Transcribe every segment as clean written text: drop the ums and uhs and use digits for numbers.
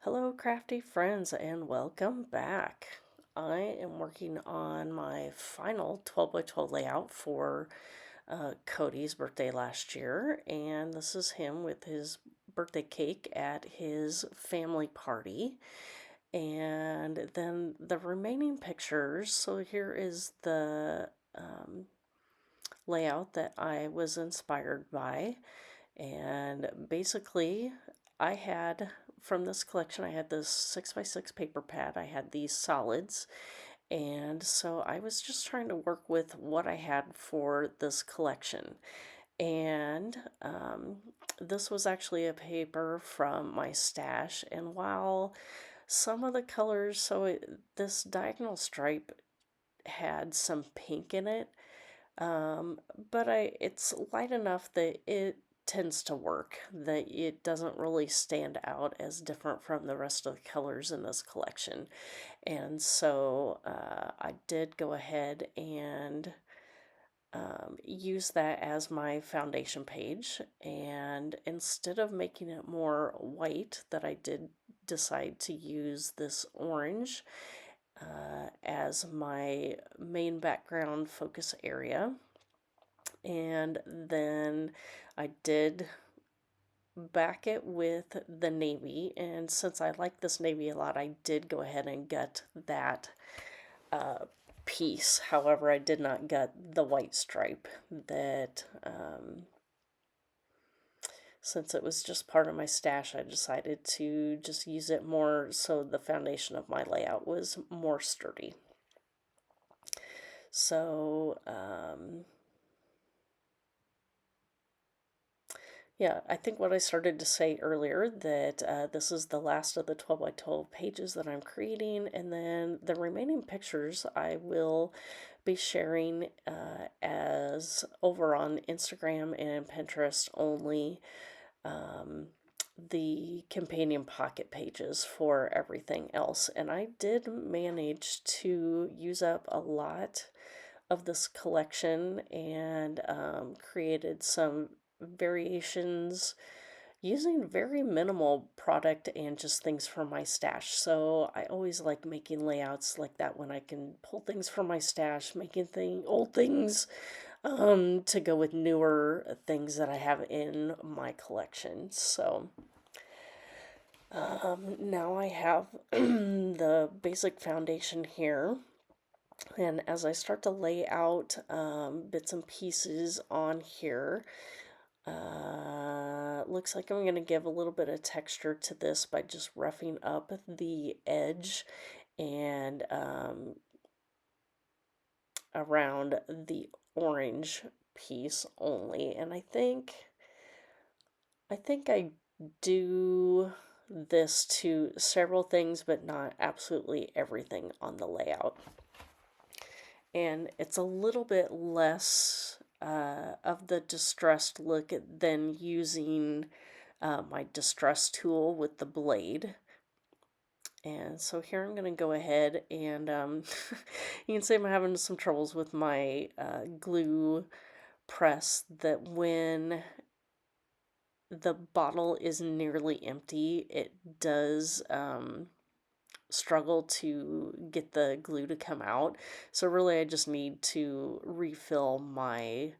Hello, crafty friends, and welcome back. I am working on my final 12 by 12 layout for Cody's birthday last year, and this is him with his birthday cake at his family party. And then the remaining pictures. So here is the layout that I was inspired by. And basically, I had from this collection, I had this 6x6 paper pad, I had these solids, and so I was just trying to work with what I had for this collection. And this was actually a paper from my stash, and while some of the colors, this diagonal stripe had some pink in it, but it's light enough that it tends to work, that it doesn't really stand out as different from the rest of the colors in this collection. And so I did go ahead and use that as my foundation page. And instead of making it more white, that I did decide to use this orange as my main background focus area. And then I did back it with the navy, and since I like this navy a lot, I did go ahead and gut that piece. However, I did not gut the white stripe that since it was just part of my stash, I decided to just use it more so the foundation of my layout was more sturdy. So yeah, I think what I started to say earlier, that this is the last of the 12 by 12 pages that I'm creating, and then the remaining pictures I will be sharing as over on Instagram and Pinterest only, the companion pocket pages for everything else. And I did manage to use up a lot of this collection and created some variations using very minimal product and just things from my stash. So I always like making layouts like that when I can pull things from my stash, making old things to go with newer things that I have in my collection. So now I have the basic foundation here. And as I start to lay out bits and pieces on here, looks like I'm going to give a little bit of texture to this by just roughing up the edge and around the orange piece only. And I think I do this to several things, but not absolutely everything on the layout. And it's a little bit less of the distressed look than using my distress tool with the blade. And so here I'm going to go ahead and you can see I'm having some troubles with my glue press, that when the bottle is nearly empty, it does struggle to get the glue to come out. So really I just need to refill my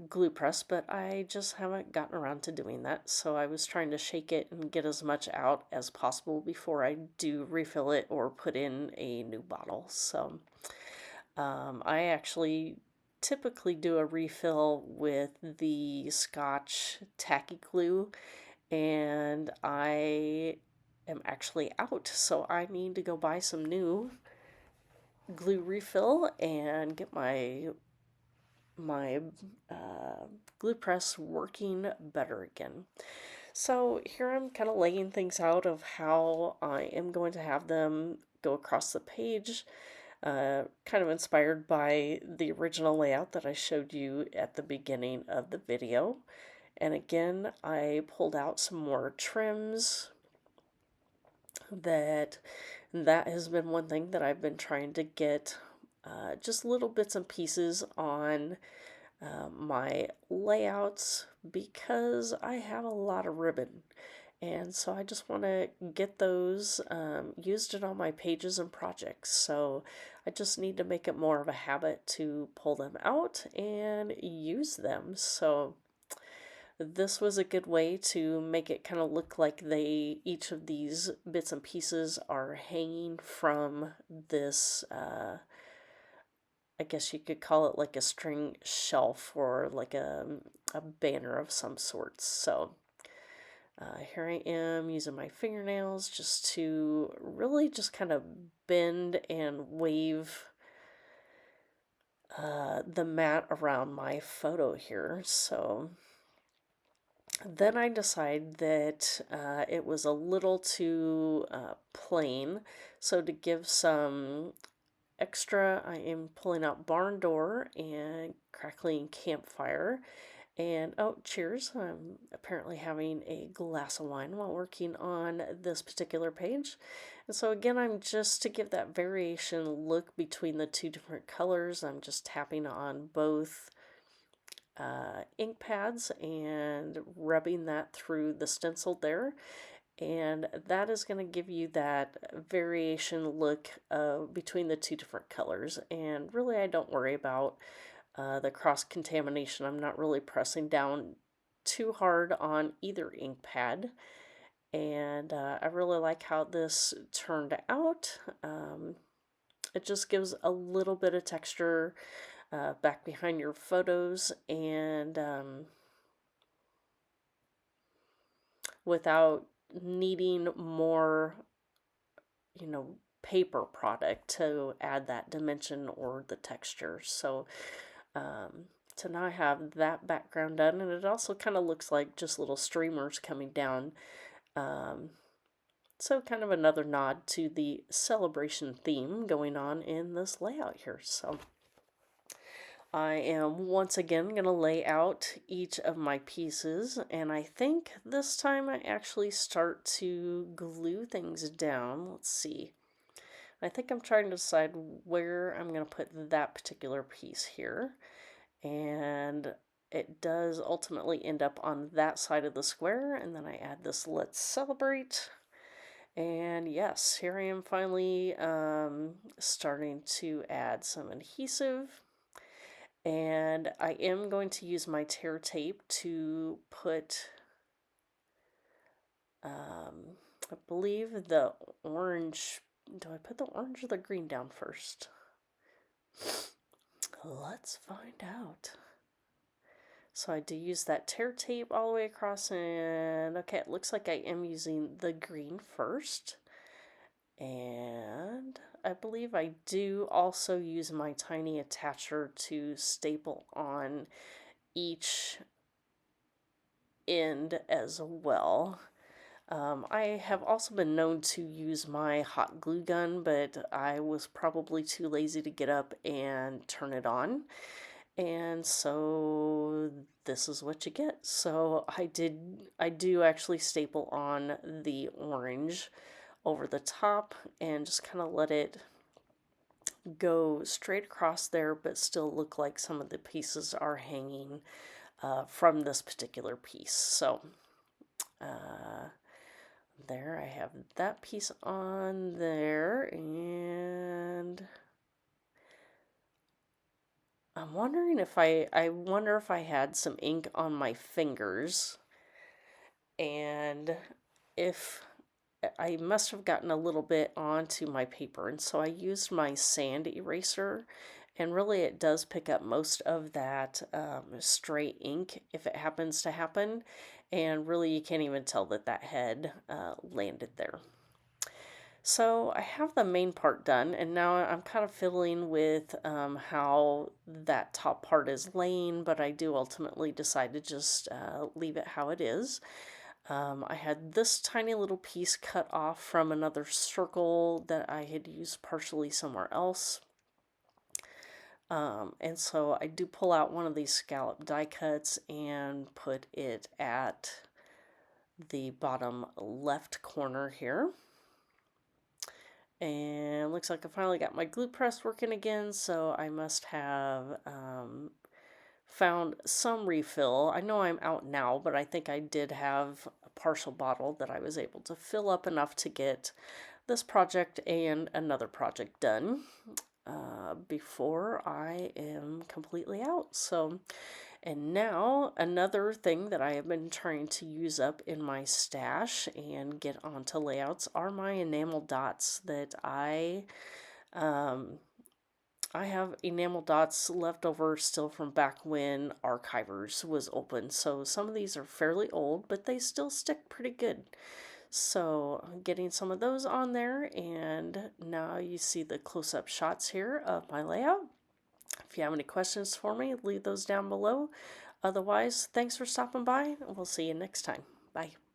glue press, but I just haven't gotten around to doing that. So I was trying to shake it and get as much out as possible before I do refill it or put in a new bottle. So I actually typically do a refill with the Scotch tacky glue, and I am actually out, so I need to go buy some new glue refill and get my glue press working better again. So here I'm kind of laying things out of how I am going to have them go across the page, kind of inspired by the original layout that I showed you at the beginning of the video. And again, I pulled out some more trims. That has been one thing that I've been trying to get just little bits and pieces on my layouts, because I have a lot of ribbon And so I just want to get those used in all my pages and projects. So I just need to make it more of a habit to pull them out and use them. So this was a good way to make it kind of look like each of these bits and pieces are hanging from this, I guess you could call it like a string shelf or like a banner of some sorts. So here I am using my fingernails just to really just kind of bend and wave the mat around my photo here. So then I decided that it was a little too plain. So to give some extra, I am pulling out barn door and crackling campfire. And oh, cheers. I'm apparently having a glass of wine while working on this particular page. And so again, I'm just to give that variation look between the two different colors, I'm just tapping on both ink pads and rubbing that through the stencil there. And that is going to give you that variation look between the two different colors. And really, I don't worry about the cross contamination. I'm not really pressing down too hard on either ink pad. And I really like how this turned out. It just gives a little bit of texture back behind your photos, and without needing more, paper product to add that dimension or the texture. So so now I have that background done, and it also kind of looks like just little streamers coming down. Um, so kind of another nod to the celebration theme going on in this layout here. So I am once again going to lay out each of my pieces, and I think this time I actually start to glue things down. Let's see. I think I'm trying to decide where I'm going to put that particular piece here. And it does ultimately end up on that side of the square, and then I add this "Let's Celebrate." And yes, here I am finally starting to add some adhesive, and I am going to use my tear tape to put I believe the orange, do I put the orange or the green down first? Let's find out. So I do use that tear tape all the way across, and okay, it looks like I am using the green first. And I believe I do also use my tiny attacher to staple on each end as well. I have also been known to use my hot glue gun, but I was probably too lazy to get up and turn it on. And so this is what you get. So I do actually staple on the orange over the top and just kind of let it go straight across there, but still look like some of the pieces are hanging from this particular piece. So there, I have that piece on there, and I'm wondering if I wonder if I had some ink on my fingers, and if I must have gotten a little bit onto my paper, and so I used my sand eraser, and really it does pick up most of that stray ink if it happens to happen, and really you can't even tell that that had landed there. So I have the main part done, and now I'm kind of fiddling with how that top part is laying, but I do ultimately decide to just leave it how it is. I had this tiny little piece cut off from another circle that I had used partially somewhere else. And so I do pull out one of these scallop die cuts and put it at the bottom left corner here. And looks like I finally got my glue press working again, so I must have found some refill. I know I'm out now, but I think I did have a partial bottle that I was able to fill up enough to get this project and another project done before I am completely out. So, and now another thing that I have been trying to use up in my stash and get onto layouts are my enamel dots that I have enamel dots left over still from back when Archivers was open. So some of these are fairly old, but they still stick pretty good. So I'm getting some of those on there, and now you see the close-up shots here of my layout. If you have any questions for me, leave those down below. Otherwise, thanks for stopping by, and we'll see you next time. Bye.